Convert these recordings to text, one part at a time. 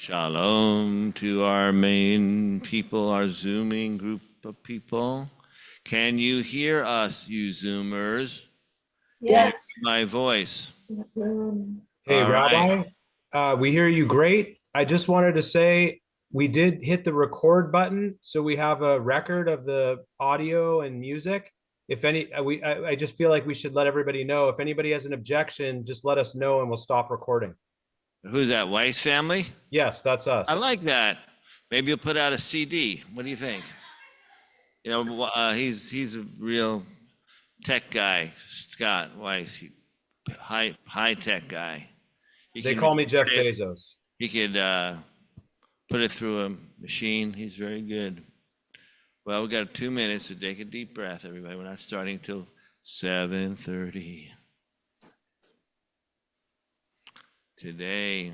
Shalom to our main people, our Zooming group of people. Can you hear us, you Zoomers? Can you Yes. hear my voice? Hey, All right. Rabbi, we hear you great. I just wanted to say we did hit the record button, so we have a record of the audio and music. If any, I just feel like we should let everybody know. If anybody has an objection, just let us know and we'll stop recording. Who's that, Weiss family? Yes, that's I us. like that. Maybe you'll put out a CD. What do you think? You know, he's a real tech guy, Scott Weiss, high tech guy. They call me Jeff Bezos. He could put it through a machine. He's very good. Well, we got 2 minutes, so take a deep breath, everybody. We're not starting till 7:30 today.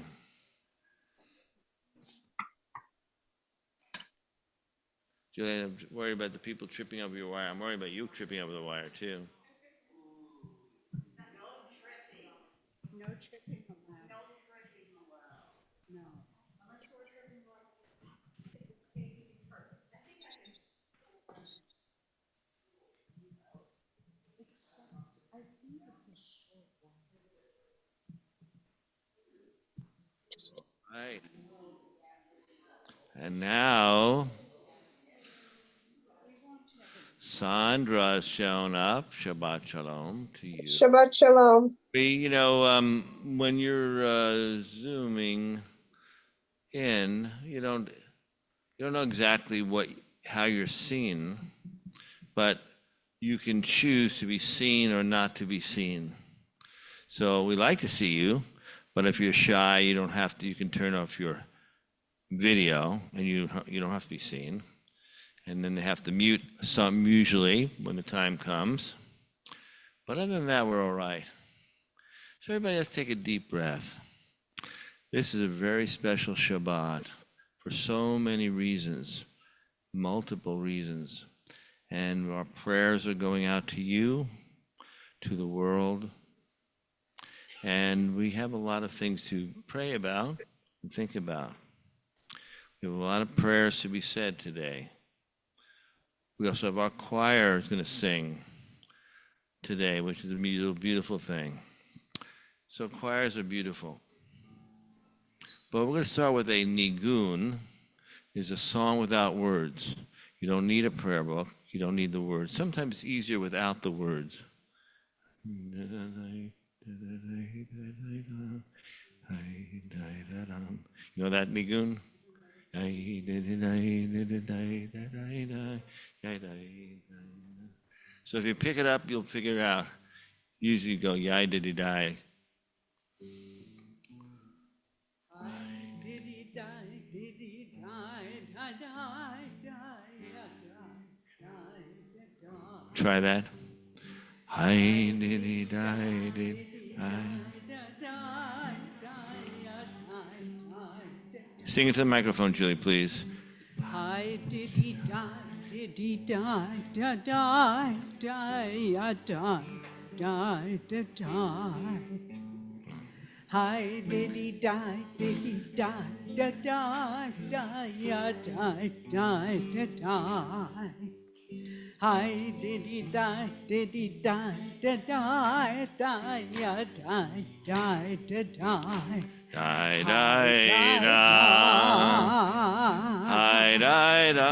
Julian, I'm worried about the people tripping over your wire. I'm worried about you tripping over the wire too. No tripping allowed. No. All right. And now Sandra's shown up. Shabbat shalom to you. Shabbat shalom. When you're zooming in, you don't know exactly how you're seen, but you can choose to be seen or not to be seen. So we like to see you, but if you're shy, you don't have to. You can turn off your video, and you don't have to be seen. And then they have to mute some usually when the time comes. But other than that, we're all right. So everybody, let's take a deep breath. This is a very special Shabbat for so many reasons, multiple reasons. And our prayers are going out to you, to the world. And we have a lot of things to pray about and think about. We have a lot of prayers to be said today. We also have our choir is going to sing today, which is a beautiful thing. So choirs are beautiful. But we're going to start with a nigun. It's a song without words. You don't need a prayer book. You don't need the words. Sometimes it's easier without the words. You know that nigun? So if you pick it up, you'll figure it out. Usually you go yai diddy die. Try that. Hi diddy die diddy Sing it to the microphone, Julie, please. Hi diddy die diddy die da die die ya die die da die. Hi diddy die diddy die da die die ya die die da die. Hi diddy die diddy die da die die ya die die da die. Die, die, da. Hi, die, da.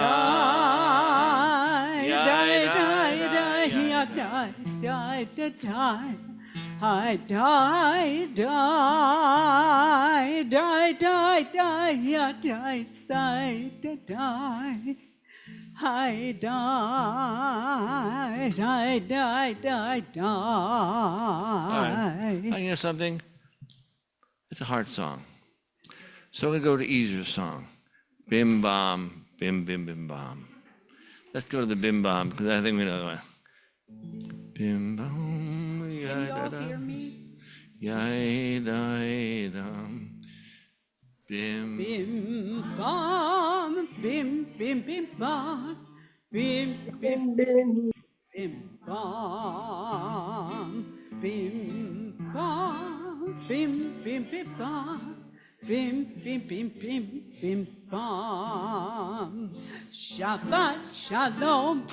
Die, die, die, die, ja, die, die, die, die. Hi, die, die, die, die, die, ja, die, die, die, die. Hi, die, die, die, die, die. You know something? It's a hard song. So we go to easier song. Bim bam, bim bim bim bam. Let's go to the bim bam because I think we know the one. Bim bam, Can you all hear me? yai da dum. Bim Bim bam, bim bim bim bam, bim bim Bim. bim bam, bim bam, bim bim bim bam, bim, bim, bim, bim, bim, bam. Shabbat shalom,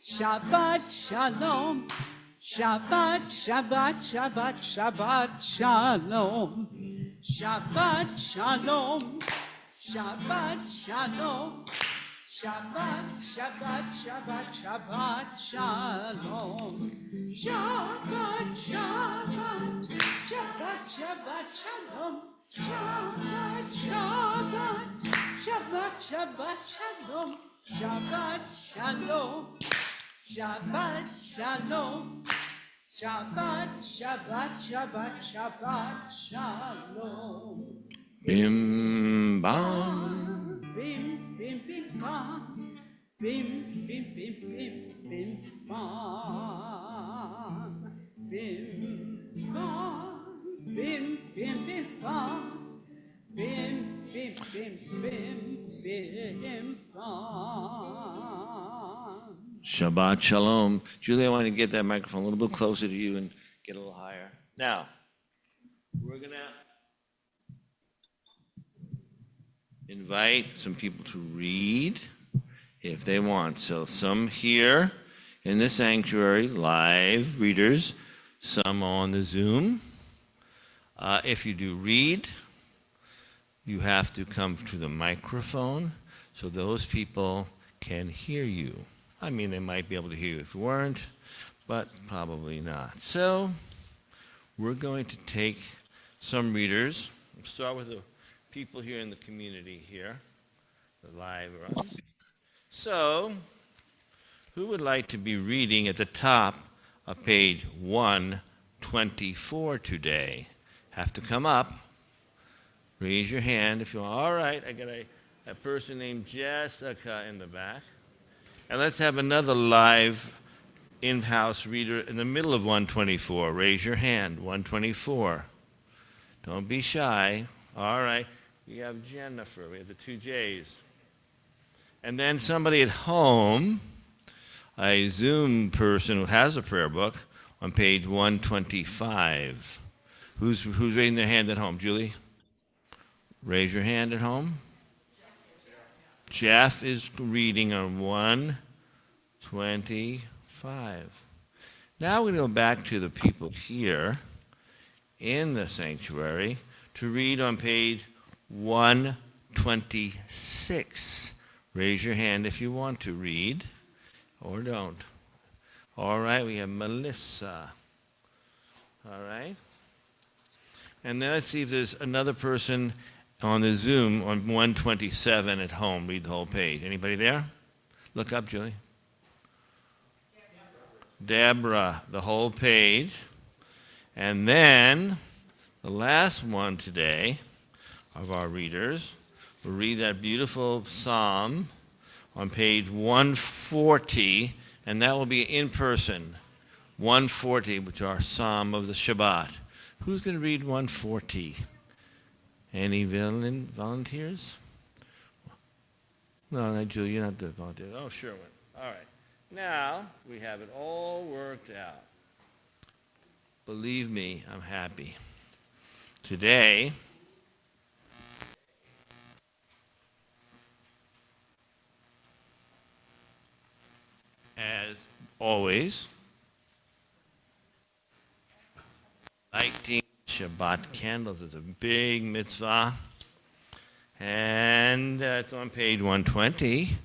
Shabbat shalom, Shabbat, Shabbat, Shabbat, Shabbat shalom, Shabbat shalom, Shabbat shalom. Shabbat, Shabbat, Shabbat, Shabbat, Shalom. Shabbat, Shabbat, Shabbat, Shabbat, Shalom. Shabbat, Shabbat, Shabbat, Shabbat, Shalom. Shabbat, Shalom. Shabbat, Shalom. Shabbat, Shabbat, Shabbat, Shabbat, Shalom. Bim bam. Bim, bim, bim, bam. Bim, bim, bim, bim, bim, bam. Bim, bam. Bim, bim, bim, bam. Bim, bim, bim, bim, bim, bam. Shabbat shalom. Julie, I want to get that microphone a little bit closer to you and get a little higher. Now, we're going to invite some people to read if they want. So some here in the sanctuary, live readers, some on the Zoom. If you do read, you have to come to the microphone so those people can hear you. I mean, they might be able to hear you if you weren't, but probably not. So we're going to take some readers. We'll start with the people here in the community here, the live ones. So, who would like to be reading at the top of page 124 today? Have to come up. Raise your hand if you want. All right, I got a person named Jessica in the back. And let's have another live in-house reader in the middle of 124. Raise your hand, 124. Don't be shy. All right. We have Jennifer. We have the two J's. And then somebody at home, a Zoom person who has a prayer book on page 125. Who's raising their hand at home? Julie? Raise your hand at home. Jeff is reading on 125. Now we're going to go back to the people here in the sanctuary to read on page 126. Raise your hand if you want to read or don't. All right, we have Melissa. All right. And then let's see if there's another person on the Zoom on 127 at home. Read the whole page. Anybody there? Look up, Julie. Deborah, the whole page. And then the last one today of our readers will read that beautiful psalm on page 140, and that will be in person. 140, which are Psalm of the Shabbat. Who's going to read 140? Any volunteers? No, not Julie, you're not the volunteer. Oh, Sherwin. All right. Now we have it all worked out. Believe me, I'm happy. Today, as always, lighting Shabbat candles is a big mitzvah. And it's on page 120.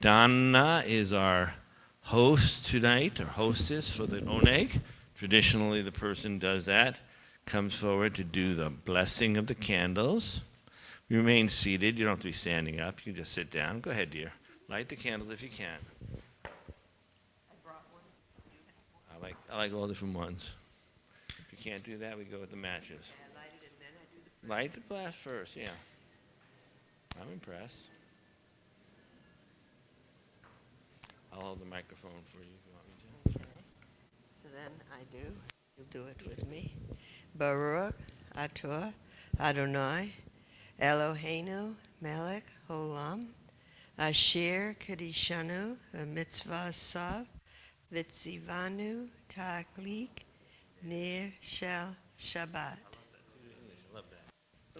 Donna is our host tonight, or hostess for the oneg. Traditionally, the person does that, comes forward to do the blessing of the candles. You remain seated. You don't have to be standing up. You can just sit down. Go ahead, dear. Light the candles if you can. I like all different ones. If you can't do that, we go with the matches. Light the blast first, yeah. I'm impressed. I'll hold the microphone for you if you want me to. So then I do. You'll do it with me. Baruch atah Adonai Eloheinu melech haolam asher kadishanu v'mitzvah sav v'tzivanu ta'aklik ner shel Shabbat. Love that.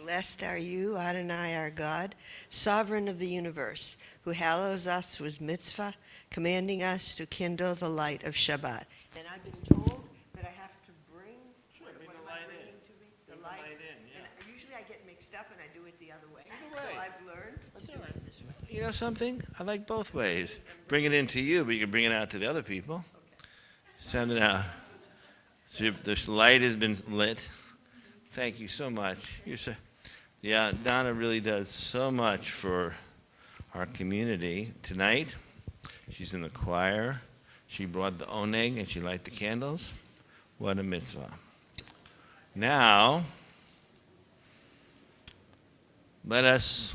Blessed are you, Adonai our God, sovereign of the universe, who hallows us with mitzvah, commanding us to kindle the light of Shabbat. And I've been told that I have to bring, what am I bringing to me? The light. And usually I get mixed up and I do it the other way. Either way. So I've learned to do it this way. You know something? I like both ways. Bring it into you, but you can bring it out to the other people. Send it out. So the light has been lit. Thank you so much. Yeah, Donna really does so much for our community. Tonight, she's in the choir. She brought the oneg and she lighted the candles. What a mitzvah. Now, let us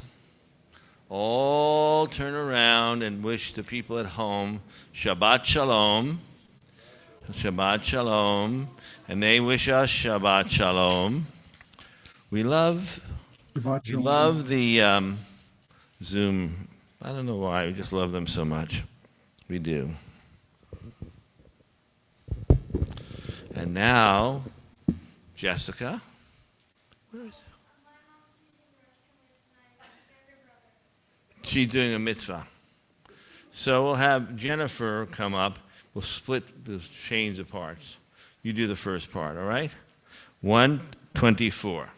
all turn around and wish the people at home Shabbat Shalom. Shabbat Shalom. And they wish us Shabbat Shalom. We love the Zoom. I don't know why. We just love them so much. We do. And now, Jessica. Where is she's doing a mitzvah. So we'll have Jennifer come up. We'll split the chains of parts. You do the first part, all right? 124.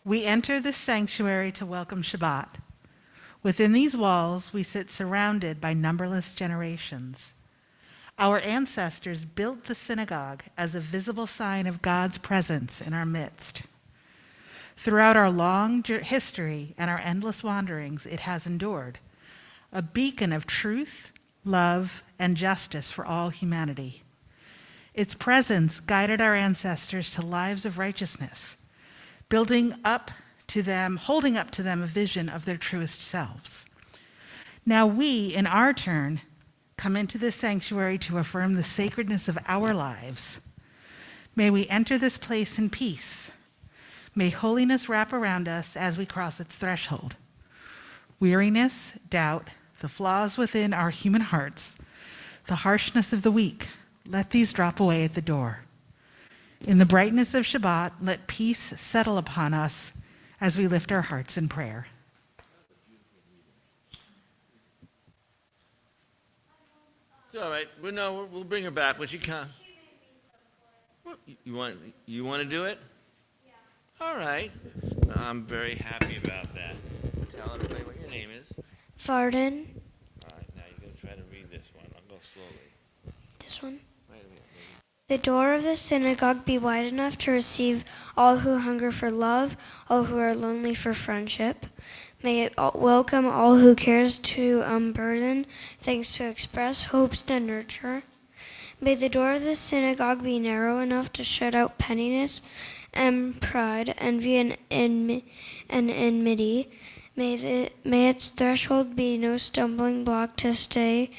We enter this sanctuary to welcome Shabbat. Within these walls, we sit surrounded by numberless generations. Our ancestors built the synagogue as a visible sign of God's presence in our midst. Throughout our long history and our endless wanderings, it has endured, a beacon of truth, love, and justice for all humanity. Its presence guided our ancestors to lives of righteousness, holding up to them a vision of their truest selves. Now we, in our turn, come into this sanctuary to affirm the sacredness of our lives. May we enter this place in peace. May holiness wrap around us as we cross its threshold. Weariness, doubt, the flaws within our human hearts, the harshness of the weak, let these drop away at the door. In the brightness of Shabbat, let peace settle upon us as we lift our hearts in prayer. It's all right. We'll bring her back when she comes. You want to do it? Yeah. All right. I'm very happy about that. Tell everybody what your name is. Varden. All right. Now you're going to try to read this one. I'll go slowly. This one. Wait a minute. The door of the synagogue be wide enough to receive all who hunger for love, all who are lonely for friendship. May it welcome all who cares to unburden, thanks to express, hopes to nurture. May the door of the synagogue be narrow enough to shut out pettiness and pride, envy and enmity. May its threshold be no stumbling block to stay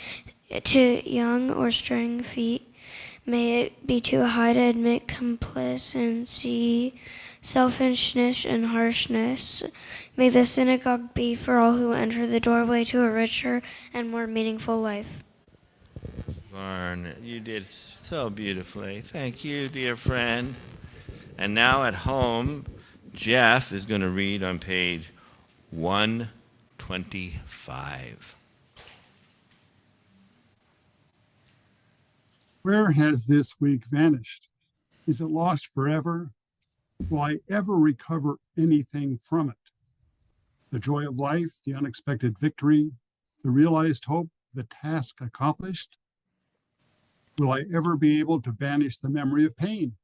to young or straying feet. May it be too high to admit complacency, selfishness, and harshness. May the synagogue be for all who enter the doorway to a richer and more meaningful life. Varn, you did so beautifully. Thank you, dear friend. And now at home, Jeff is going to read on page 125. Where has this week vanished? Is it lost forever? Will I ever recover anything from it? The joy of life, the unexpected victory, the realized hope, the task accomplished? Will I ever be able to banish the memory of pain,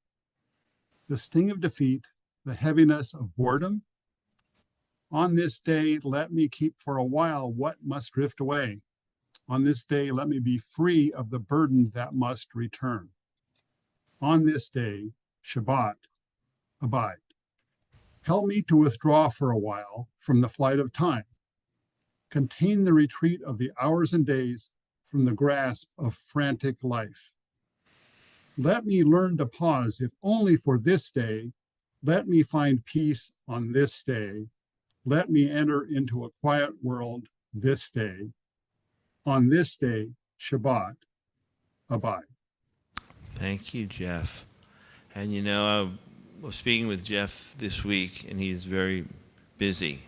the sting of defeat, the heaviness of boredom? On this day, let me keep for a while what must drift away. On this day, let me be free of the burden that must return. On this day, Shabbat, abide. Help me to withdraw for a while from the flight of time. Contain the retreat of the hours and days from the grasp of frantic life. Let me learn to pause, if only for this day. Let me find peace on this day. Let me enter into a quiet world this day. On this day, Shabbat, abide. Thank you, Jeff. And you know, I was speaking with Jeff this week, and he's very busy.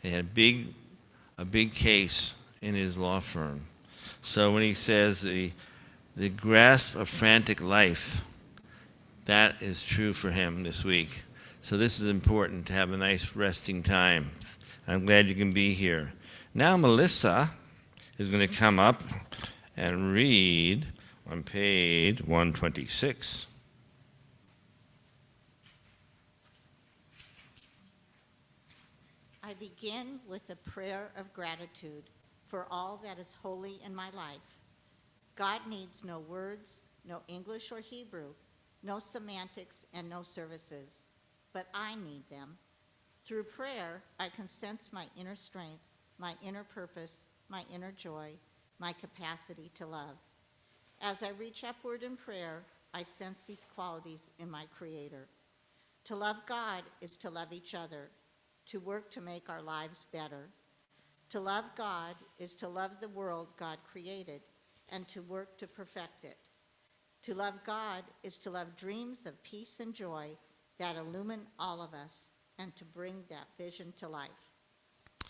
He had a big case in his law firm. So when he says the grasp of frantic life, that is true for him this week. So this is important to have a nice resting time. I'm glad you can be here. Now Melissa is going to come up and read on page 126. I begin with a prayer of gratitude for all that is holy in my life. God needs no words, no English or Hebrew, no semantics, and no services, but I need them. Through prayer, I can sense my inner strength, my inner purpose, my inner joy, my capacity to love. As I reach upward in prayer, I sense these qualities in my Creator. To love God is to love each other, to work to make our lives better. To love God is to love the world God created and to work to perfect it. To love God is to love dreams of peace and joy that illumine all of us and to bring that vision to life.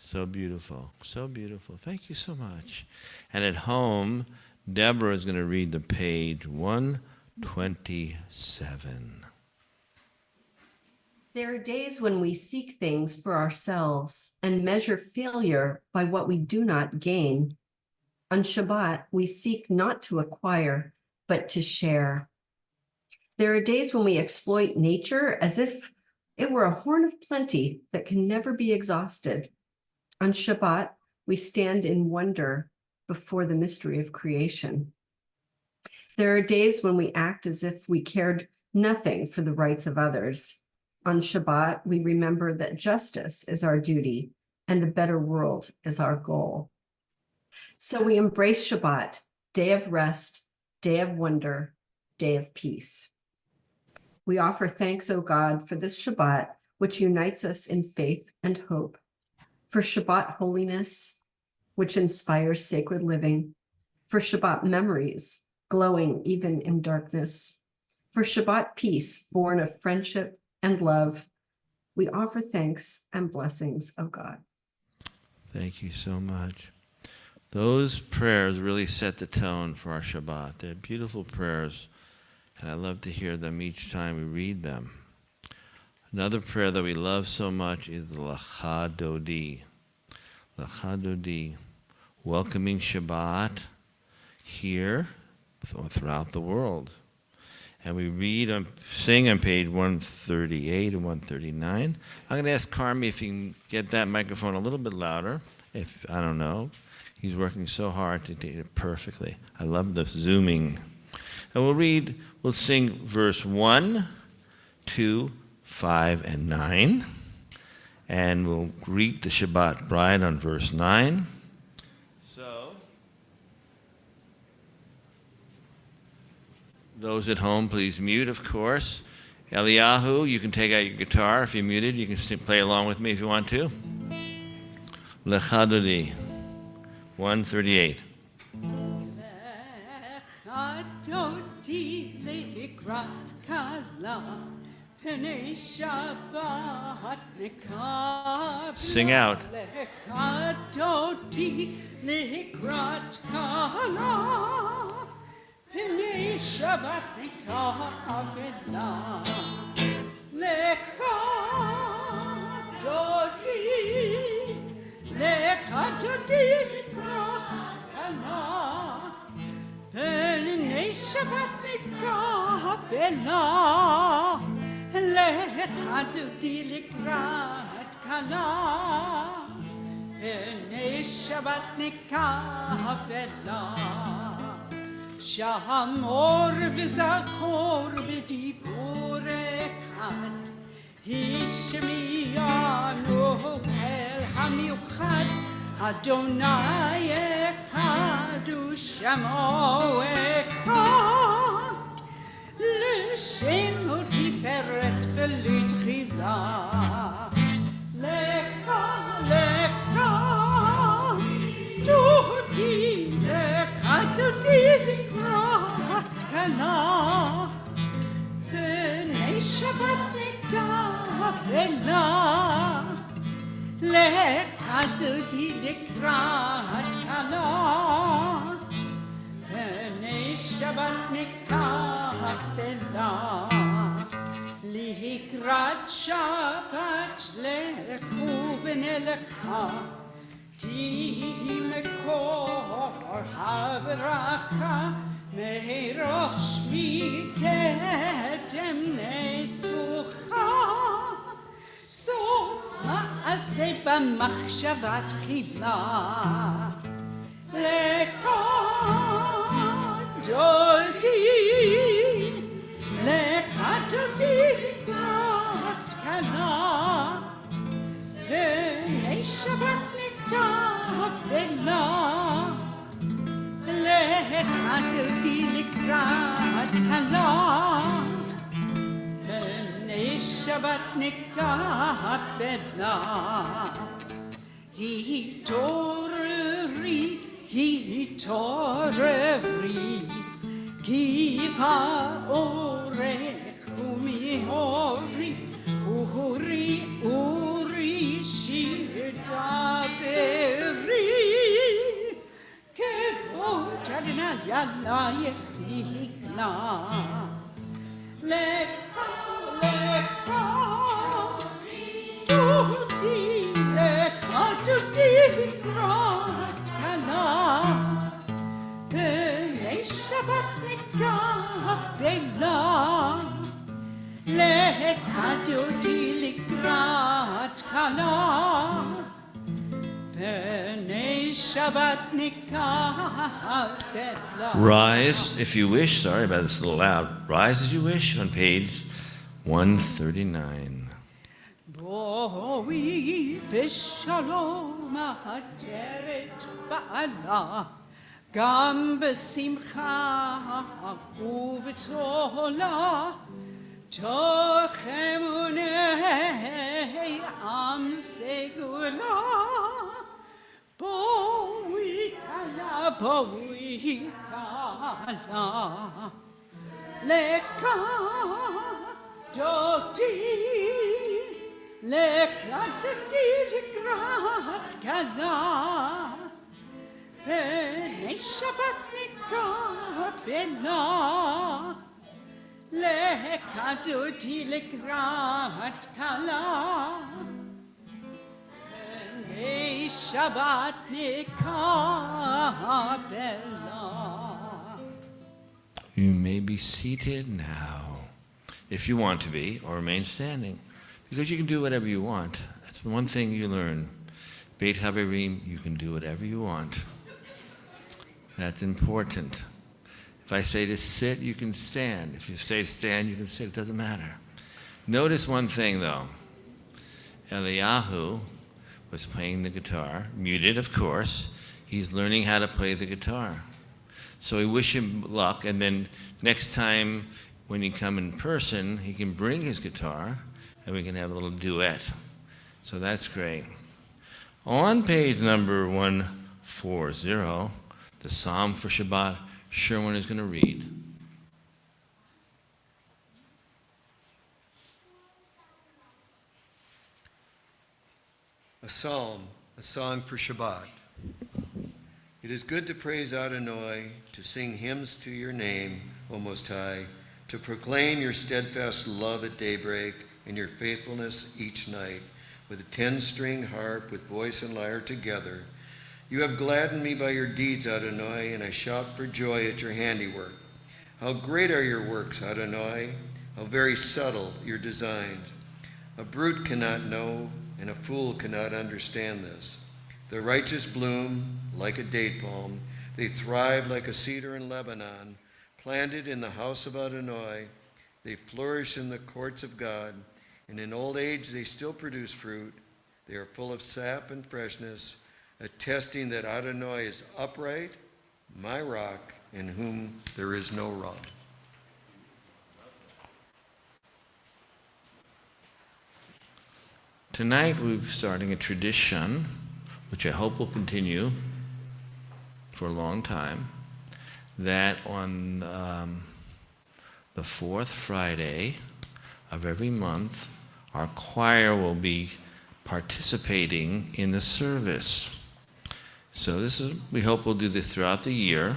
So beautiful, so beautiful. Thank you so much. And at home, Deborah is going to read the page 127. There are days when we seek things for ourselves and measure failure by what we do not gain. On Shabbat, we seek not to acquire, but to share. There are days when we exploit nature as if it were a horn of plenty that can never be exhausted. On Shabbat, we stand in wonder before the mystery of creation. There are days when we act as if we cared nothing for the rights of others. On Shabbat, we remember that justice is our duty and a better world is our goal. So we embrace Shabbat, day of rest, day of wonder, day of peace. We offer thanks, O God, for this Shabbat, which unites us in faith and hope, for Shabbat holiness, which inspires sacred living, for Shabbat memories, glowing even in darkness, for Shabbat peace, born of friendship and love. We offer thanks and blessings, O God. Thank you so much. Those prayers really set the tone for our Shabbat. They're beautiful prayers, and I love to hear them each time we read them. Another prayer that we love so much is the Lecha Dodi. Lecha Dodi, welcoming Shabbat here throughout the world. And we sing on page 138 and 139. I'm going to ask Carmi if he can get that microphone a little bit louder. I don't know. He's working so hard to do it perfectly. I love the zooming. And we'll sing verse 1, 2, 5, and 9. And we'll greet the Shabbat bride on verse 9. So, those at home, please mute, of course. Eliyahu, you can take out your guitar if you're muted. You can play along with me if you want to. Lecha Dodi, 138. Lecha Dodi likrat kala, pnei Shabbat nekabla. Sing out. Lecha Dodi likrat kala, pnei Shabbat nekabla. Lecha Dodi, Lecha Dodi likrat kala, pnei Shabbat nekabla. Lecha Dodi likrat kala, pnei Shabbat nekabla. Shamor v'zachor b'dibur echad, Hishmiyanu el hamiuchad, Adonai echad u'shamo echad, L'shem u'tiferet v'litchila. Lecha, lecha, Dodi, lecha Dodi likrat kala, bella, לך דודי לקראת כלה, בני שבת נקבלה, לקראת שבת לכו ונלכה, כי מקור הברכה, מראש מקדם נסוכה, סוף מעשה במחשבה תחילה. לך דודי, לך דודי לקראת כלה, בני שבת נקבלה, לך דודי לקראת כלה, בני שבת נקבלה. התעוררי, התעוררי, כי באורך ומאורי, אורי, אורי, שיר דברי, כבוד אדוני עלייך יקנה. לך, לך, דודי, לך דודי לקראת כלה, בני שבת נקבלה, לך דודי לקראת כלה, בני שבת נקבלה. Rise, if you wish. Sorry about this, a little loud. Rise as you wish on page 139. בואי ושלום האדרת בעלה, גם בשמחה ובתולה, תוך אמוני עם סגולה. בואי כלה, בואי כלה, לך דודי, לך דודי לקראת כלה, בני שבת נקבלה, לך דודי לקראת כלה, בני שבת נקבלה. You may be seated now, if you want to be, or remain standing, because you can do whatever you want. That's one thing you learn. Beit Chaverim, you can do whatever you want. That's important. If I say to sit, you can stand. If you say to stand, you can sit. It doesn't matter. Notice one thing, though. Eliyahu was playing the guitar, muted, of course. He's learning how to play the guitar. So we wish him luck, and then next time when he come in person, he can bring his guitar, and we can have a little duet. So that's great. On page number 140, the Psalm for Shabbat, Sherwin is going to read. A psalm, a song for Shabbat. It is good to praise Adonai, to sing hymns to your name, O Most High, to proclaim your steadfast love at daybreak and your faithfulness each night, with a 10-string harp, with voice and lyre together. You have gladdened me by your deeds, Adonai, and I shout for joy at your handiwork. How great are your works, Adonai! How very subtle your designs. A brute cannot know, and a fool cannot understand this. The righteous bloom like a date palm. They thrive like a cedar in Lebanon, planted in the house of Adonai. They flourish in the courts of God, and in old age they still produce fruit. They are full of sap and freshness, attesting that Adonai is upright, my rock, in whom there is no wrong. Tonight we're starting a tradition, which I hope will continue for a long time, that on the fourth Friday of every month, our choir will be participating in the service. So we hope we'll do this throughout the year.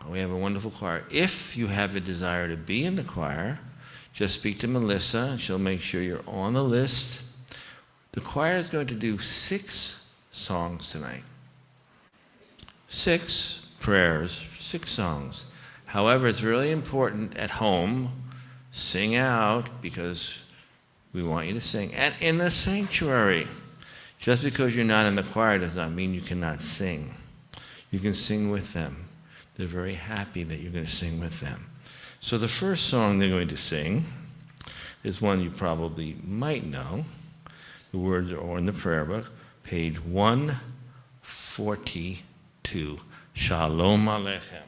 We have a wonderful choir. If you have a desire to be in the choir, just speak to Melissa and she'll make sure you're on the list. The choir is going to do 6 songs tonight. 6 prayers, 6 songs. However, it's really important at home, sing out, because we want you to sing. And in the sanctuary, just because you're not in the choir does not mean you cannot sing. You can sing with them. They're very happy that you're going to sing with them. So the first song they're going to sing is one you probably might know. The words are in the prayer book, page 142. Shalom Aleichem.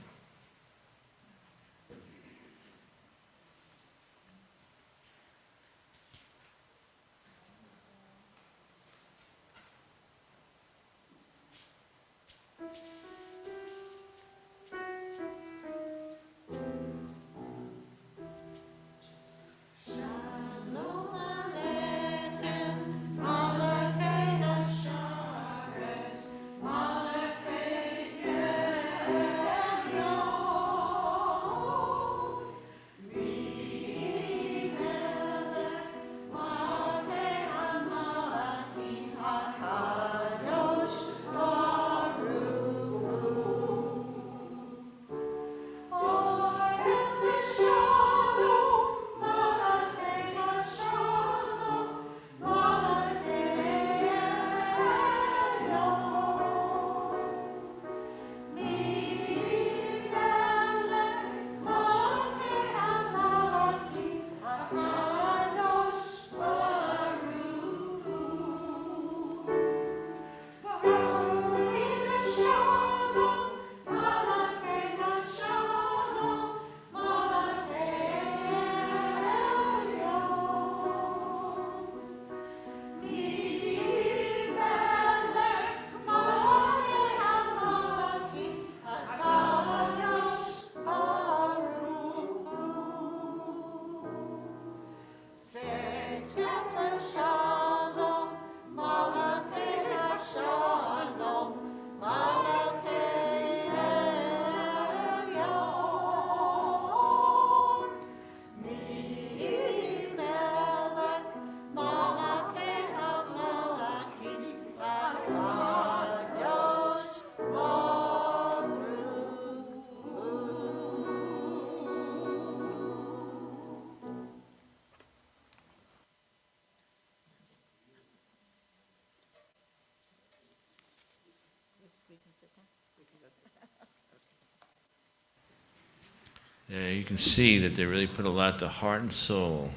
You can see that they really put a lot of heart and soul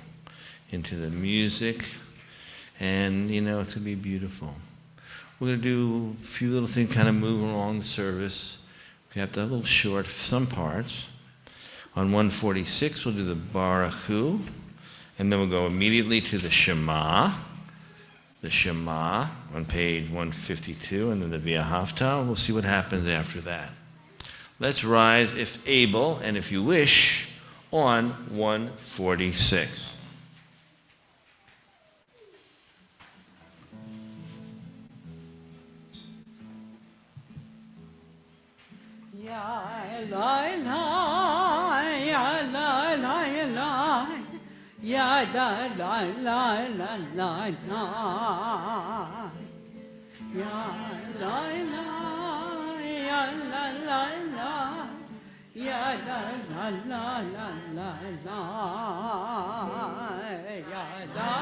into the music, and it's going to be beautiful. We're going to do a few little things, kind of moving along the service. We have to have a little short, some parts. On 146, we'll do the Baruch Hu, and then we'll go immediately to the Shema on page 152, and then the Via Hafta. We'll see what happens after that. Let's rise, if able, and if you wish, on 146. Ya la la, ya la la la, ya la la la la la la, ya la la, ya la la la, ya la la la la la la, ya la la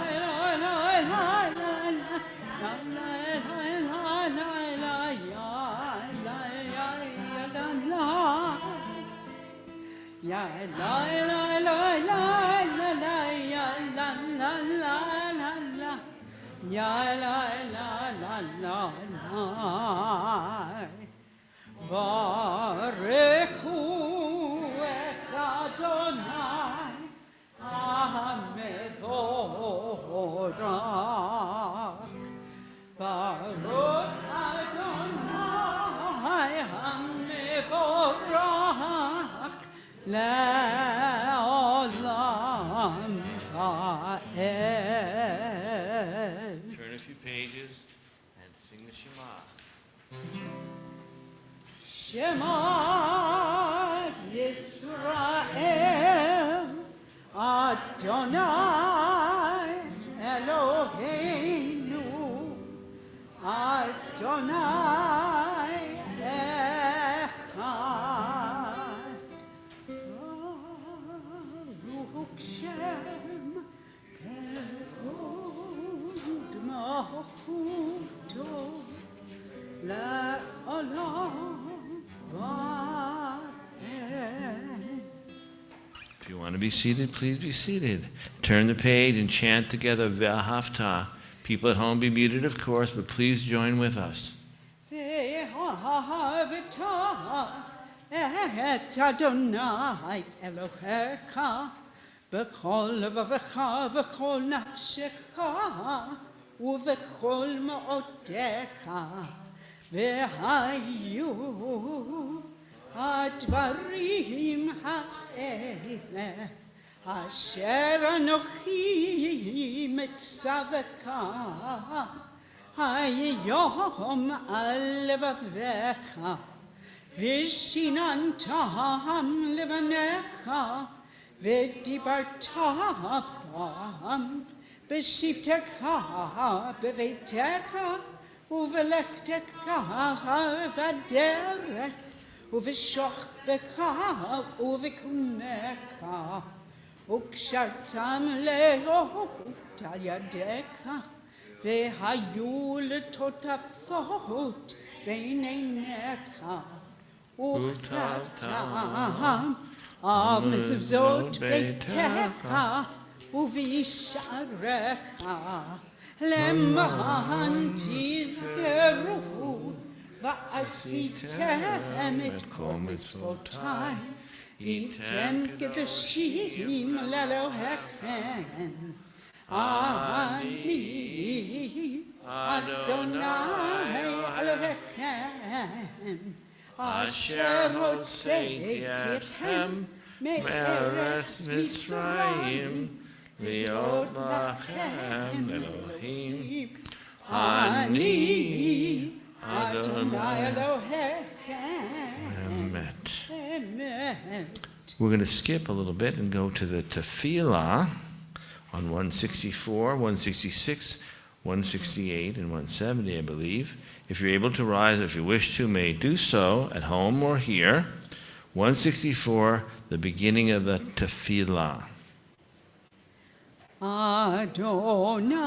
la la la la, ya la la la la la la, ya la la la la la, ya la la la la la. Barechu et Adonai HaMevorach. Baruch Adonai HaMevorach. Shema Yisrael Adonai Eloheinu Adonai Echad Baruch Shem Kevod Malchuto LaOlam Vaed. If you want to be seated, please be seated. Turn the page and chant together Ve'ahavta. People at home be muted, of course, but please join with us. Ve'ahavta et Adonai Elohecha b'chol levavecha v'chol nafshecha u'v'chol ma'odecha ve'hayu הדברים האלה אשר אנוכי מצווך היום על לבביך ושיננתם לבניך ודיברת בם בשבתך בביתך ובלכתך בדרך ובשוכבך ובקומך וקשרתם לאות על ידיך והיו לטוטפות בין עיניך וכתבתם על מזוזות ביתך ובשעריך למען תזכרו ועשיתם את כל מצוותיי והייתם קדושים לאלוהיכם אני אדוני אלוהיכם אשר הוצאתי אתכם מארץ מצרים להיות לכם אלוהים אני Adonai Amen. We're going to skip a little bit and go to the Tefillah on 164, 166, 168, and 170, I believe. If you're able to rise, if you wish to, may do so at home or here. 164, the beginning of the Tefillah. Adonai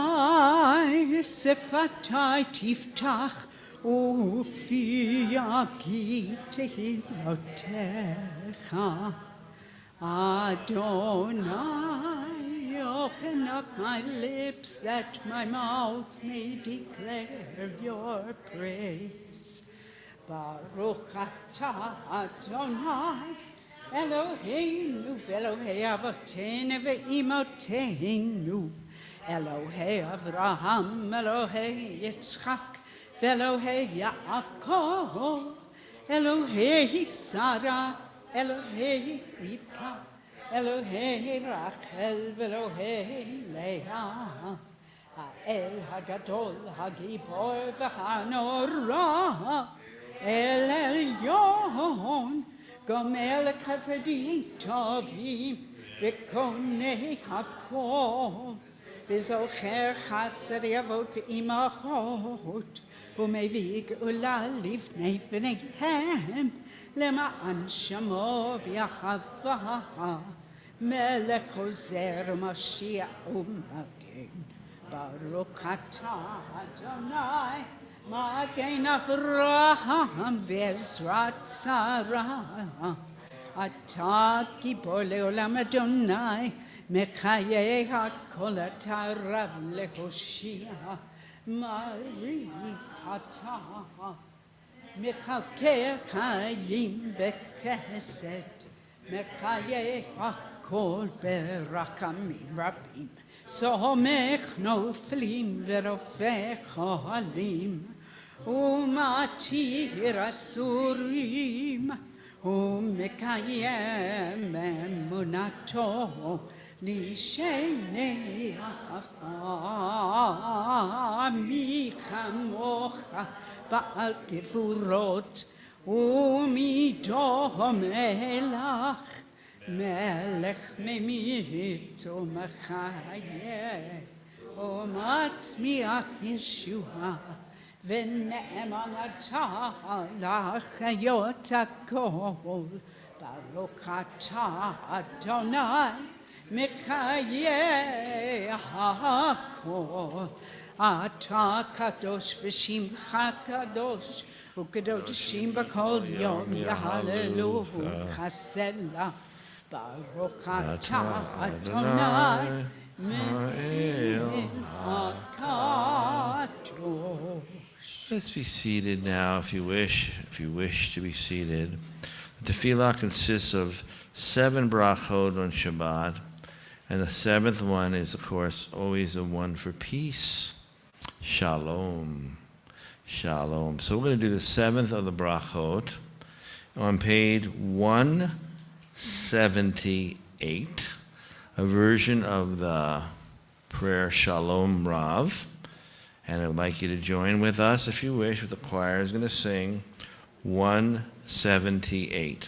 sefatai tiftach Ufi yagi tehilotecha Adonai, open up my lips that my mouth may declare your praise. Baruch atah Adonai, Eloheinu ve'Elohei avotenu ve'imotenu, Elohei Avraham, Elohei Yitzchak, Elohei Yaakov, Elohei Sarah, Elohei Rivka, Elohei Rachel, Elohei Leah, Ha'el Hagadol, Hagibor v'Hanora, El Elyon, Gomel Chasedim Tovim, V'konei Hakol, V'zocher Chaser Yavot v'imachot, ומביא גאולה לפני פניהם, למען שמו ביחווה, מלך חוזר משיח ומגן. ברוך אתה אדוני, מגן אברהם ועזרת שרה. אתה גיבור לעולם אדוני, מחיי הכל אתה רב להושיע. מרית אתה, מקלקל חיים בחסד, מחיי הכל ברחמים רבים, סומך נופלים ורופא חולים, ומתיר אסורים, ומקיים אמונתו נשנה אהבה מי כמוך בעל גבורות ומידו מלך מלך ממית ומחיה ומצמיח ישועה ונאמנתה לחיות הכל ברוך אתה אדוני מחיי הכל אתה קדוש ושמך קדוש וקדושים בכל יום יהללוה סלה ברוך אתה אדוני מלך הקדוש. Let's be seated now if you wish to be seated. The tefillah consists of 7 brachot on Shabbat, and the 7th one is, of course, always a one for peace. Shalom. Shalom. So we're going to do the 7th of the brachot on page 178, a version of the prayer Shalom Rav. And I would like you to join with us, if you wish, with the choir is going to sing 178.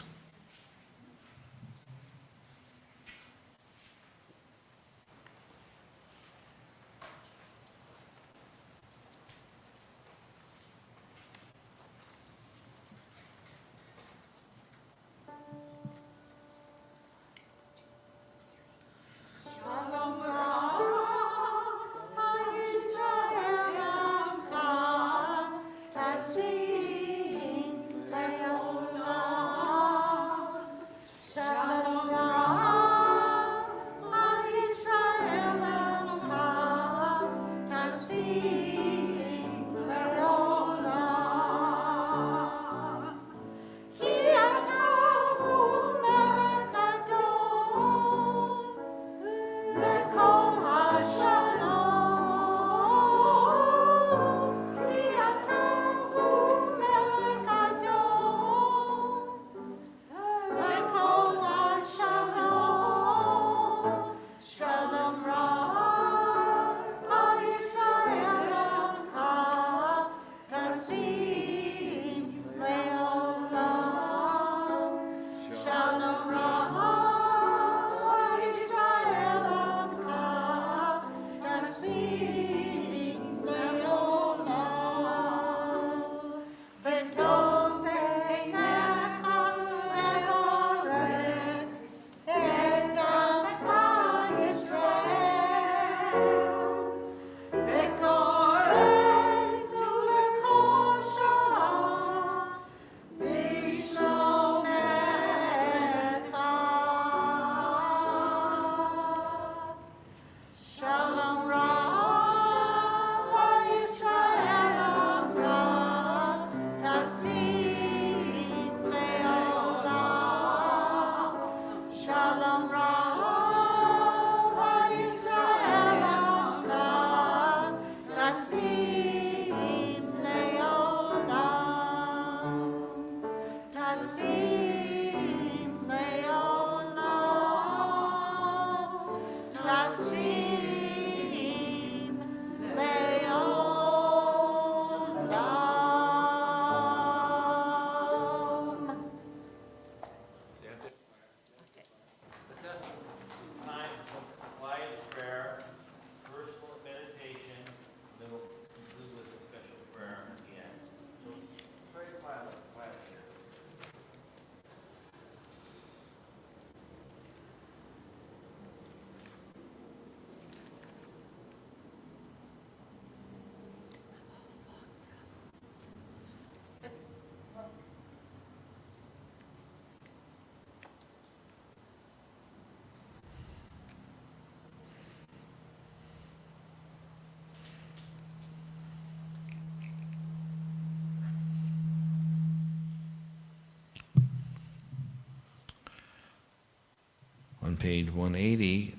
On page 180,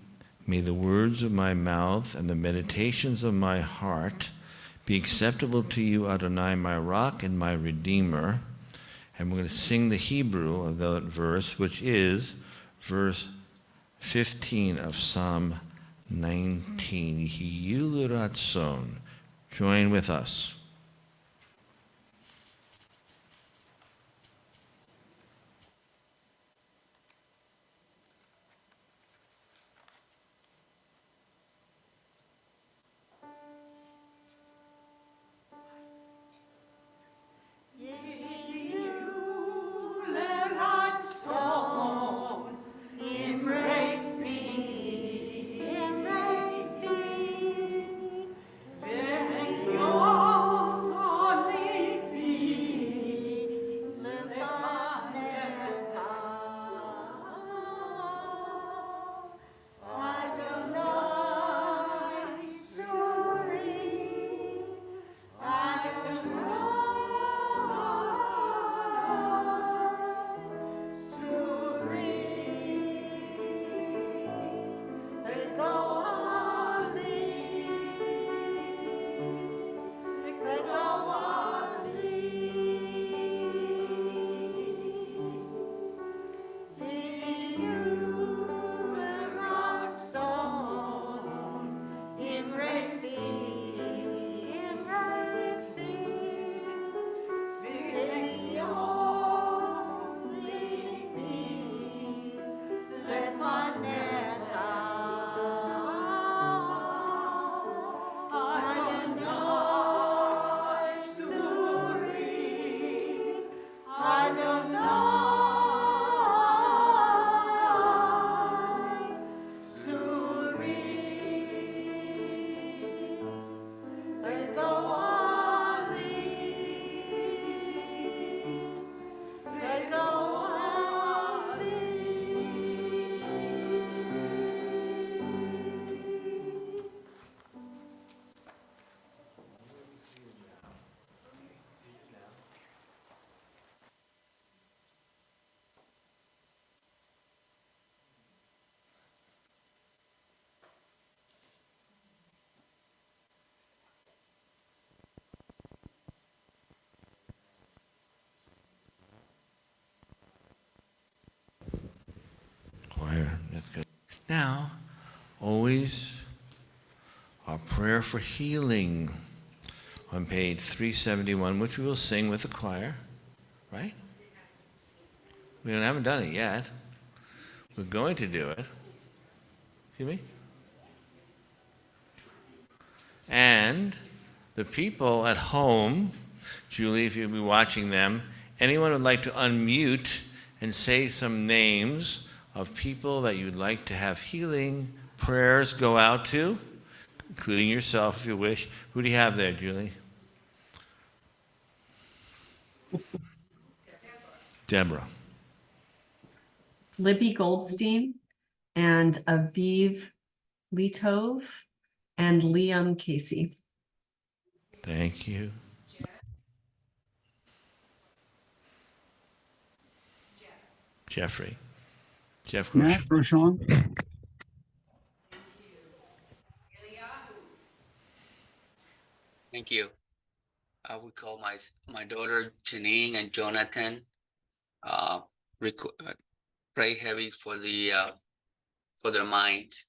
may the words of my mouth and the meditations of my heart be acceptable to you, Adonai, my rock and my redeemer. And we're going to sing the Hebrew of that verse, which is verse 15 of Psalm 19. Hiyu Ratson. Join with us. Choir, that's good. Now, always our prayer for healing on page 371, which we will sing with the choir, right? We haven't done it yet. We're going to do it. Excuse me? And the people at home, Julie, if you'll be watching them, anyone would like to unmute and say some names of people that you'd like to have healing prayers go out to, including yourself if you wish. Who do you have there, Julie? Deborah. Libby Goldstein and Aviv Litov and Liam Casey. Thank you. Jeffrey. Jeff Matt Grosjean. Rochon. Thank you. I would call my daughter Janine and Jonathan. Uh, pray heavy for their minds.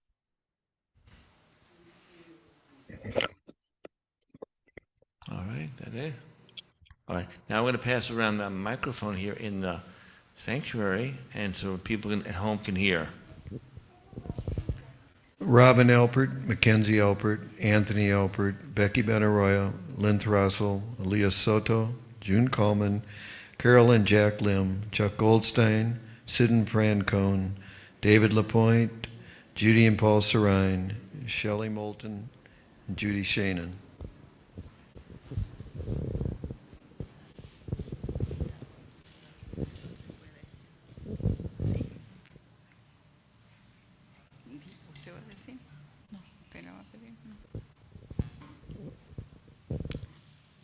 All right, that it? All right, now I'm going to pass around the microphone here in the sanctuary, and so people at home can hear. Robin Alpert, Mackenzie Alpert, Anthony Alpert, Becky Benaroya, Lynn Throssell, Aaliyah Soto, June Coleman, Carolyn Jack Lim, Chuck Goldstein, Sid and Fran Cohn, David Lapointe, Judy and Paul Sarine, Shelley Moulton, and Judy Shannon.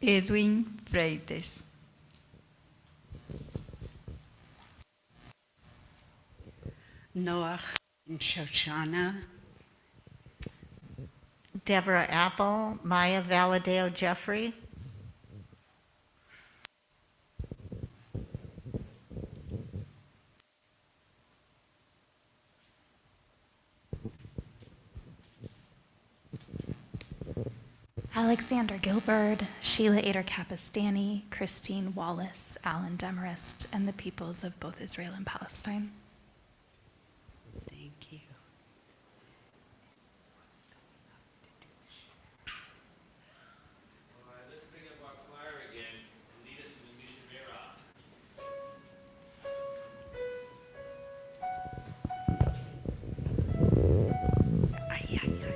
Edwin Freites. Noah and Shoshana. Deborah Apple, Maya Valadeo Jeffrey. Alexander Gilbert, Sheila Ader Capistani, Christine Wallace, Alan Demarest, and the peoples of both Israel and Palestine. Thank you. All right, let's bring up our choir again and lead us in the Mishnah. Ay, ay, ay.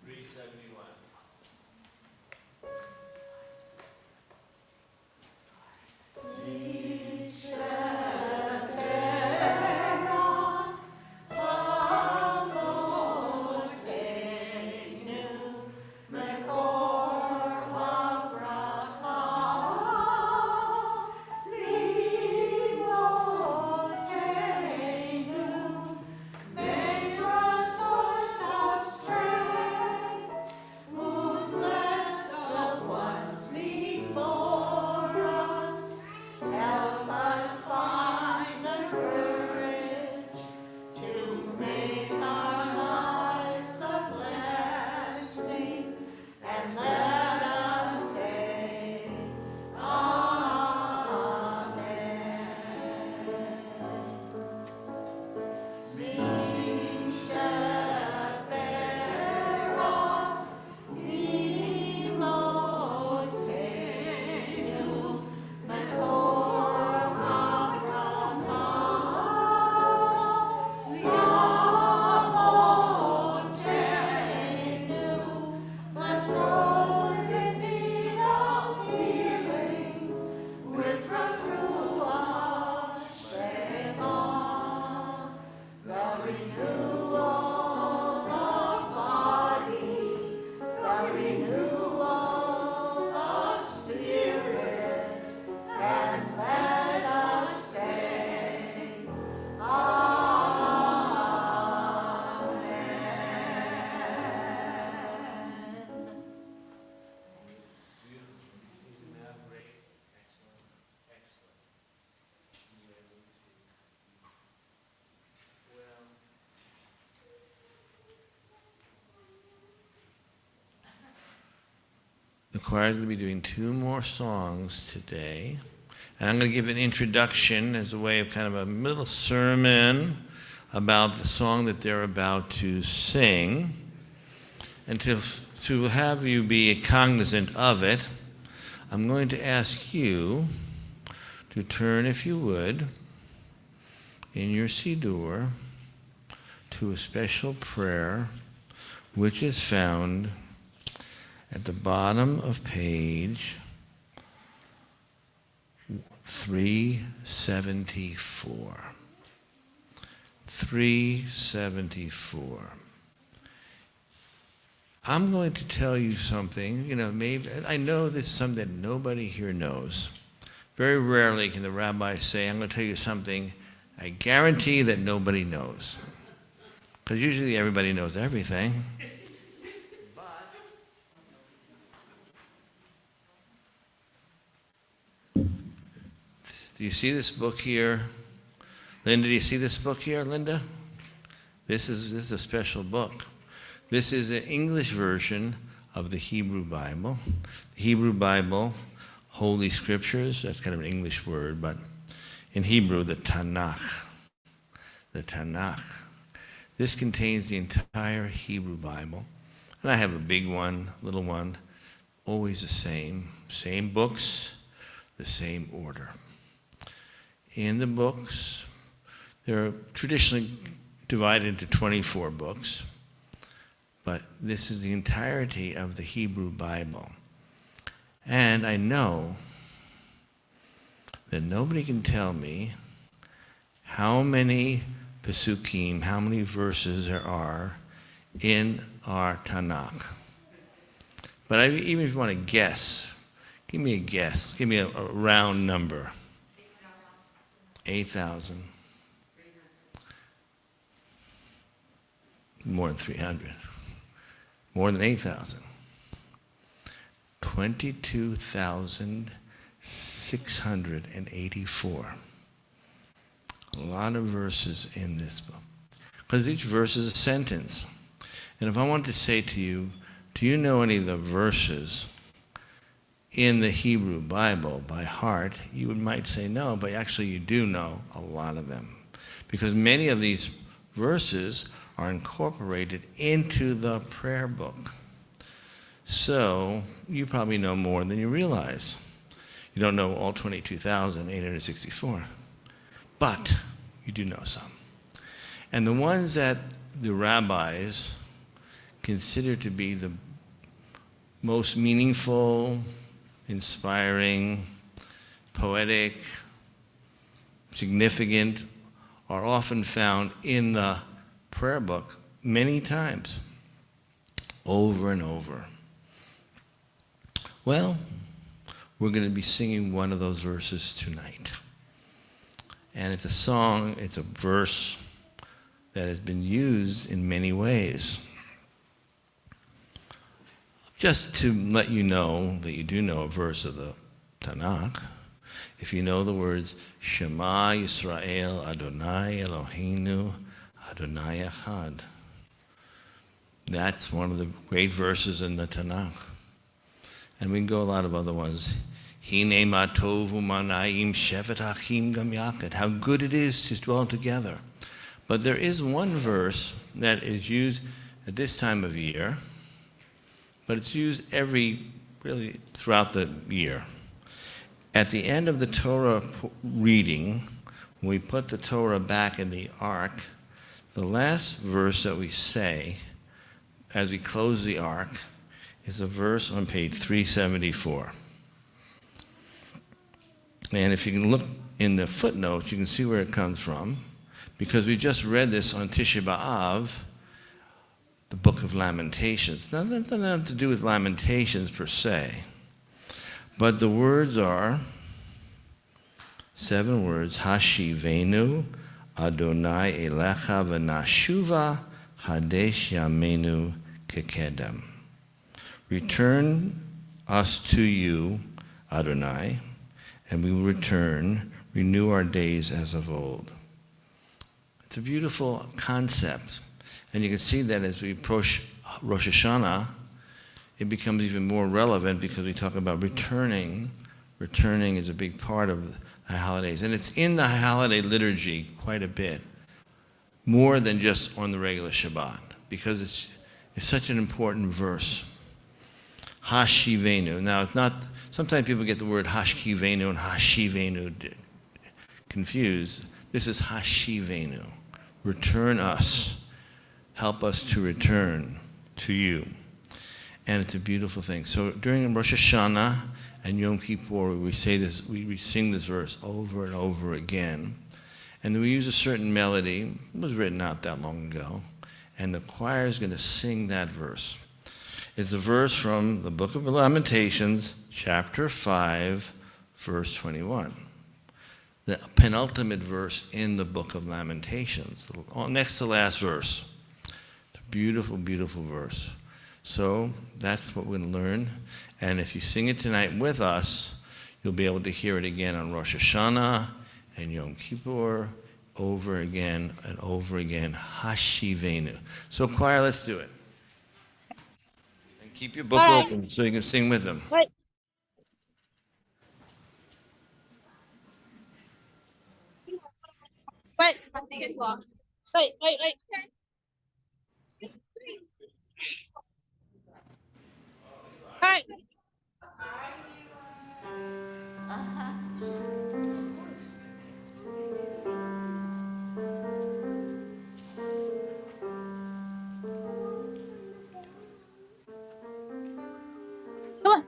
371. The choir is going to be doing 2 more songs today. And I'm going to give an introduction as a way of kind of a little sermon about the song that they're about to sing. And to have you be cognizant of it, I'm going to ask you to turn, if you would, in your Siddur to a special prayer which is found at the bottom of page 374. 374. I'm going to tell you something, maybe, I know this is something that nobody here knows. Very rarely can the rabbi say, I'm going to tell you something I guarantee that nobody knows. Because usually everybody knows everything. Do you see this book here? Linda, do you see this book here, Linda? This is a special book. This is an English version of the Hebrew Bible. The Hebrew Bible, Holy Scriptures, that's kind of an English word, but in Hebrew, the Tanakh. The Tanakh. This contains the entire Hebrew Bible. And I have a big one, little one, always the same. Same books, the same order. In the books, they're traditionally divided into 24 books, but this is the entirety of the Hebrew Bible. And I know that nobody can tell me how many Pesukim, how many verses there are in our Tanakh. But even if you want to guess, give me a guess. Give me a round number. 8,000. More than 300. More than 8,000. 22,684. A lot of verses in this book. Because each verse is a sentence. And if I wanted to say to you, do you know any of the verses in the Hebrew Bible by heart? You might say no, but actually you do know a lot of them. Because many of these verses are incorporated into the prayer book. So you probably know more than you realize. You don't know all 22,864, but you do know some. And the ones that the rabbis consider to be the most meaningful, inspiring, poetic, significant, are often found in the prayer book many times, over and over. Well, we're going to be singing one of those verses tonight. And it's a song, it's a verse that has been used in many ways. Just to let you know that you do know a verse of the Tanakh, if you know the words, Shema Yisrael Adonai Eloheinu Adonai Echad. That's one of the great verses in the Tanakh. And we can go a lot of other ones. Hine ma tov u'manayim shevet achim gam yachad. How good it is to dwell together. But there is one verse that is used at this time of year, but it's used really throughout the year. At the end of the Torah reading, when we put the Torah back in the ark, the last verse that we say as we close the ark is a verse on page 374. And if you can look in the footnotes, you can see where it comes from, because we just read this on Tisha B'Av, the book of Lamentations. Nothing to do with Lamentations per se, but the words are 7 words: Hashivenu Adonai Elecha v'nashuva Hadesh Yamenu kekedem. Return us to you, Adonai, and we will return, renew our days as of old. It's a beautiful concept. And you can see that as we approach Rosh Hashanah, it becomes even more relevant because we talk about returning. Returning is a big part of the holidays. And it's in the holiday liturgy quite a bit, more than just on the regular Shabbat, because it's such an important verse. Hashivenu. Now, it's not, sometimes people get the word Hashkivenu and Hashivenu confused. This is Hashivenu. Return us. Help us to return to you. And it's a beautiful thing. So during Rosh Hashanah and Yom Kippur, we say this, we sing this verse over and over again. And then we use a certain melody. It was written not that long ago. And the choir is going to sing that verse. It's a verse from the book of Lamentations, chapter 5, verse 21. The penultimate verse in the book of Lamentations, next to last verse. It's a beautiful, beautiful verse. So that's what we're going to learn. And if you sing it tonight with us, you'll be able to hear it again on Rosh Hashanah and Yom Kippur, over again and over again. Hashivenu. So choir, let's do it. And keep your book open so you can sing with them. Wait. Wait. Something is lost. Wait. All right. Come on.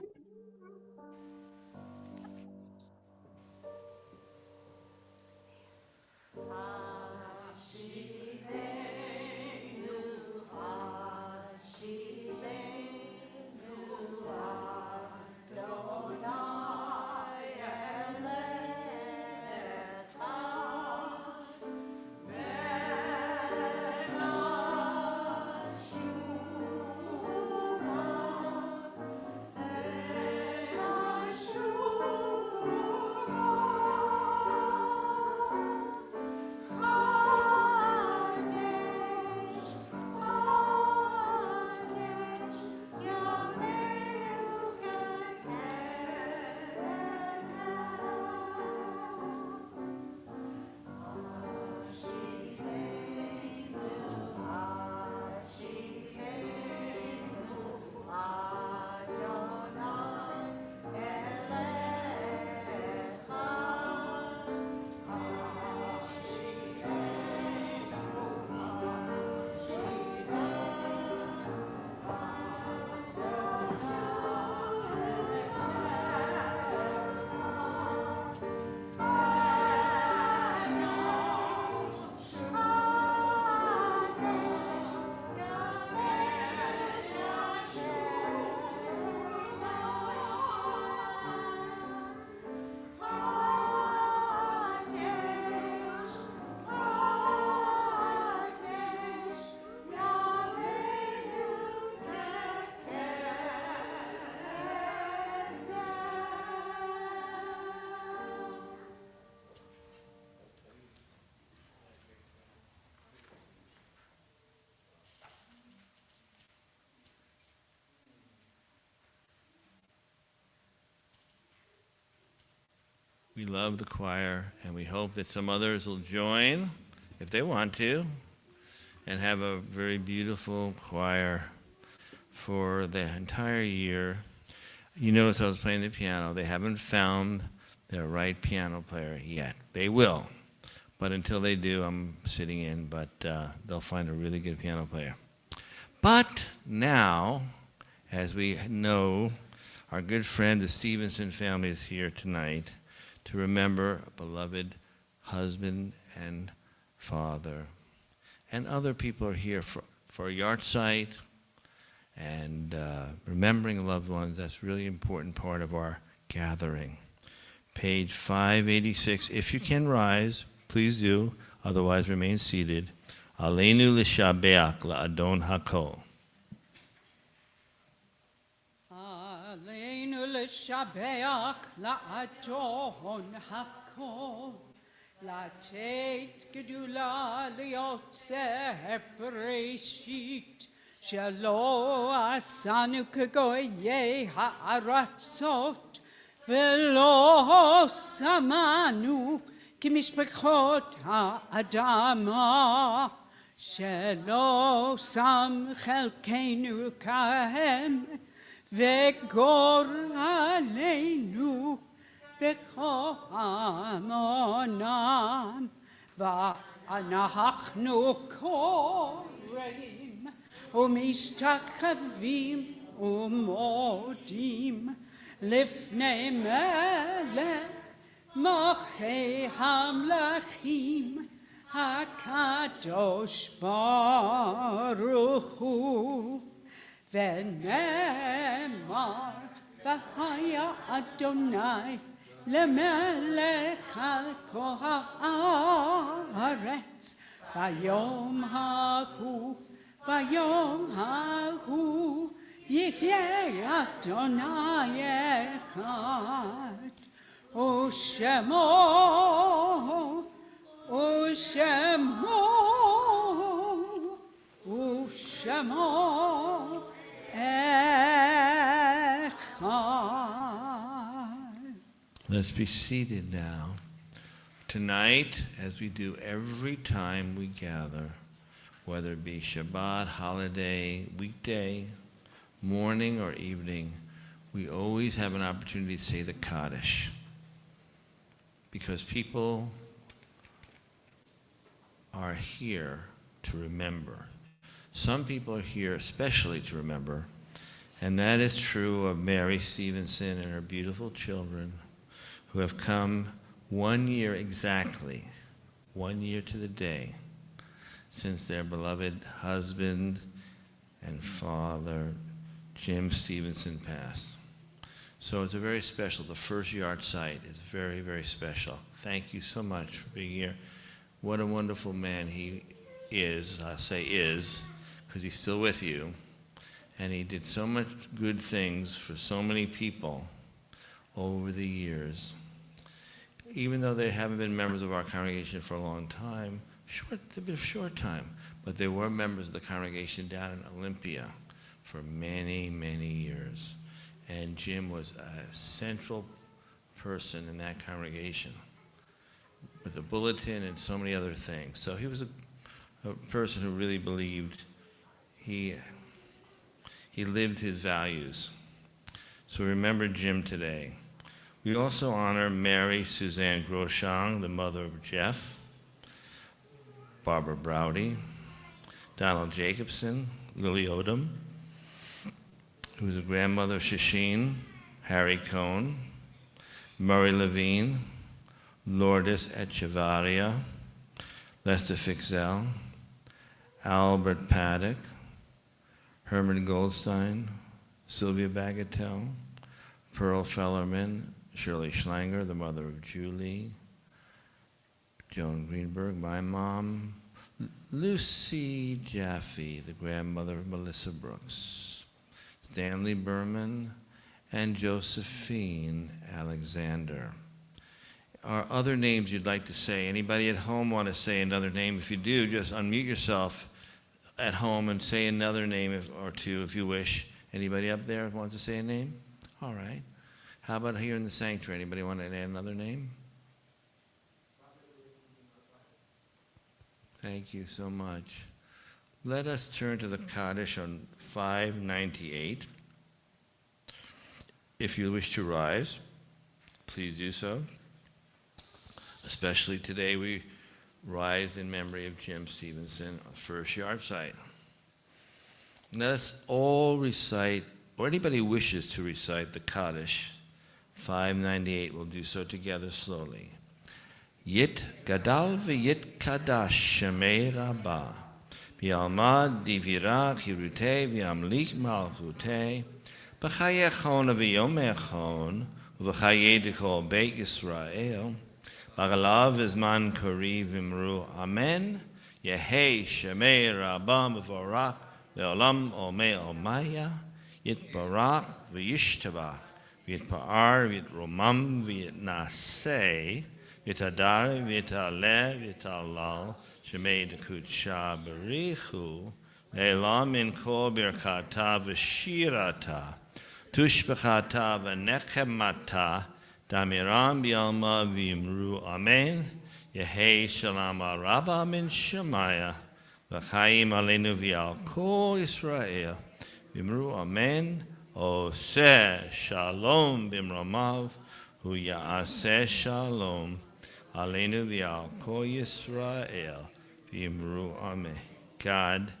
We love the choir, and we hope that some others will join if they want to, and have a very beautiful choir for the entire year. You notice I was playing the piano. They haven't found their right piano player yet. They will, but until they do, I'm sitting in, but they'll find a really good piano player. But now, as we know, our good friend, the Stevenson family, is here tonight to remember a beloved husband and father. And other people are here for a yahrzeit and remembering loved ones. That's a really important part of our gathering. Page 586. If you can rise, please do. Otherwise, remain seated. Aleinu l'shabeach la'adon hakol. עלינו לשבח לאדון הכל, לתת גדולה ליוצר בראשית, שלא עשנו כגויי הארצות, ולא שמענו כמשפחות האדמה, שלא שם חלקנו כהם, וגורלנו בכמונם, ואנחנו קוראים ומשתחווים ומודים לפני מלך מלכי המלכים הקדוש ברוך הוא. ונאמר והיה אדוני למלך על כל הארץ ביום ההוא יחיה אדוני אחד ושמו Let's be seated now. Tonight, as we do every time we gather, whether it be Shabbat, holiday, weekday, morning or evening, we always have an opportunity to say the Kaddish. Because people are here to remember. Some people are here especially to remember, and that is true of Mary Stevenson and her beautiful children who have come 1 year exactly, 1 year to the day, since their beloved husband and father, Jim Stevenson, passed. So it's a very special, the first yahrzeit is very, very special. Thank you so much for being here. What a wonderful man he is, I'll say is, because he's still with you. And he did so much good things for so many people over the years. Even though they haven't been members of our congregation for a long time, they've been a short time, but they were members of the congregation down in Olympia for many, many years. And Jim was a central person in that congregation with the bulletin and so many other things. So he was a person who really believed. He lived his values. So remember Jim today. We also honor Mary Suzanne Groshang, the mother of Jeff, Barbara Browdy, Donald Jacobson, Lily Odom, who was a grandmother of Shasheen, Harry Cohn, Murray Levine, Lourdes Echevarria, Lester Fixell, Albert Paddock, Herman Goldstein, Sylvia Bagatelle, Pearl Fellerman, Shirley Schlanger, the mother of Julie, Joan Greenberg, my mom, Lucy Jaffe, the grandmother of Melissa Brooks, Stanley Berman, and Josephine Alexander. Are other names you'd like to say? Anybody at home want to say another name? If you do, just unmute yourself at home and say another name or two if you wish. Anybody up there want to say a name? All right. How about here in the sanctuary? Anybody want to add another name? Thank you so much. Let us turn to the Kaddish on 598. If you wish to rise, please do so. Especially today, we rise in memory of Jim Stevenson, first yard site. Let us all recite, or anybody who wishes to recite the Kaddish, 598, will do so together slowly. Yit gadal v'yit kadash shemei rabba, v'yalmad divirach hirutei v'yamlik malchutei, b'chayechon v'yomechon, v'chayei dechol beit Yisrael, b'galav v'zman kori v'imru amen, yehei shemei rabba v'vorach le'olam omei omaya, yitbarach v'yishtabach, v'yitpa'ar v'yitromam v'yitnaseh, Vitadar, Vitale, Vitalal, Shemei Dekutsha Berichu, Le'elam min kol birchata v'shirata, Tushbechata v'nechemata, Damiram bialma v'imru amen, Yehei shalom araba min Shemaya, V'chaim aleinu v'al kol Yisrael, v'imru amen, Oseh shalom b'mromav, Hu ya'aseh shalom, Aleinu v'al kol Yisrael v'imru amen. God,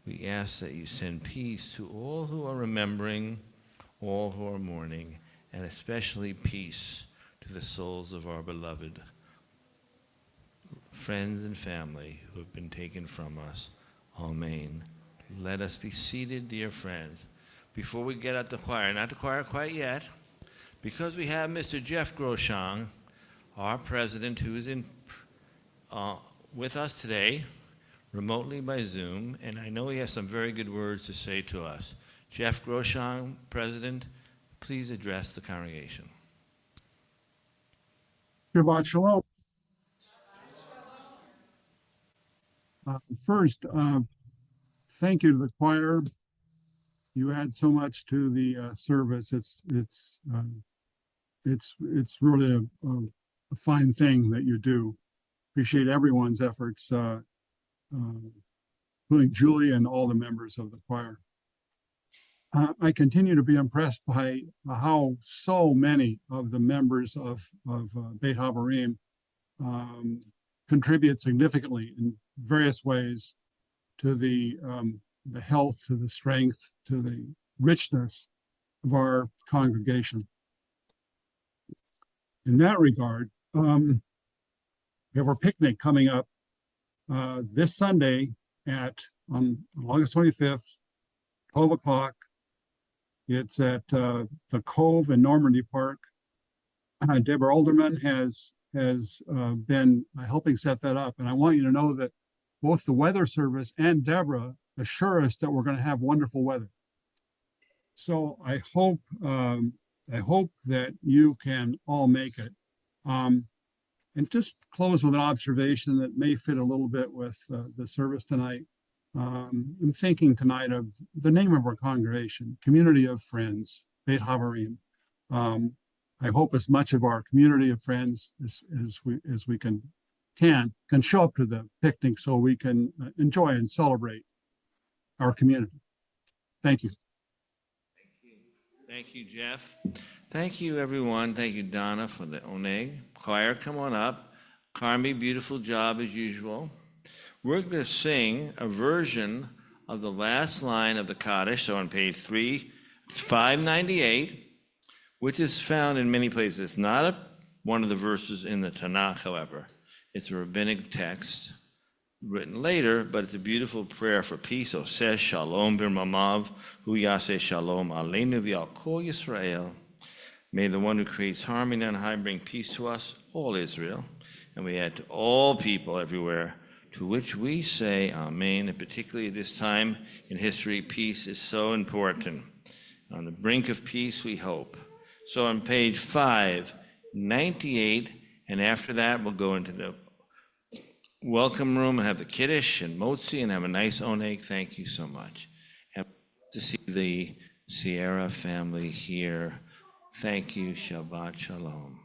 we ask that you send peace to all who are remembering, all who are mourning, and especially peace to the souls of our beloved friends and family who have been taken from us. Amen. Let us be seated, dear friends. Before we get at the choir, not the choir quite yet, because we have Mr. Jeff Groshong, our president, who is with us today, remotely by Zoom, and I know he has some very good words to say to us. Jeff Groshong, President, please address the congregation. Shabbat Shalom. First, thank you to the choir. You add so much to the service. It's really a fine thing that you do. Appreciate everyone's efforts, including Julie and all the members of the choir. I continue to be impressed by how so many of the members of Beit Chaverim contribute significantly in various ways to the health, to the strength, to the richness of our congregation. In that regard, we have our picnic coming up this Sunday on August 25th, 12 o'clock. It's at the Cove in Normandy Park. Deborah Alderman has been helping set that up. And I want you to know that both the weather service and Deborah assure us that we're going to have wonderful weather. So I hope that you can all make it. And just close with an observation that may fit a little bit with the service tonight. I'm thinking tonight of the name of our congregation, Community of Friends, Beit Chaverim. I hope as much of our community of friends as we can show up to the picnic so we can enjoy and celebrate our community. Thank you. Thank you, Jeff. Thank you, everyone. Thank you, Donna, for the oneg. Choir, come on up. Carmi, beautiful job as usual. We're going to sing a version of the last line of the Kaddish, so on page 3, it's 598, which is found in many places. It's not one of the verses in the Tanakh, however. It's a rabbinic text written later, but it's a beautiful prayer for peace. Oseh shalom b'mamav, hu yaseh shalom aleinu v'al kol Yisrael. May the one who creates harmony on high bring peace to us, all Israel. And we add to all people everywhere, to which we say amen. And particularly at this time in history, peace is so important. On the brink of peace, we hope. So on page 598, and after that, we'll go into the welcome room and have the Kiddush and Motzi and have a nice oneg. Thank you so much. And to see the Sierra family here. Thank you. Shabbat Shalom.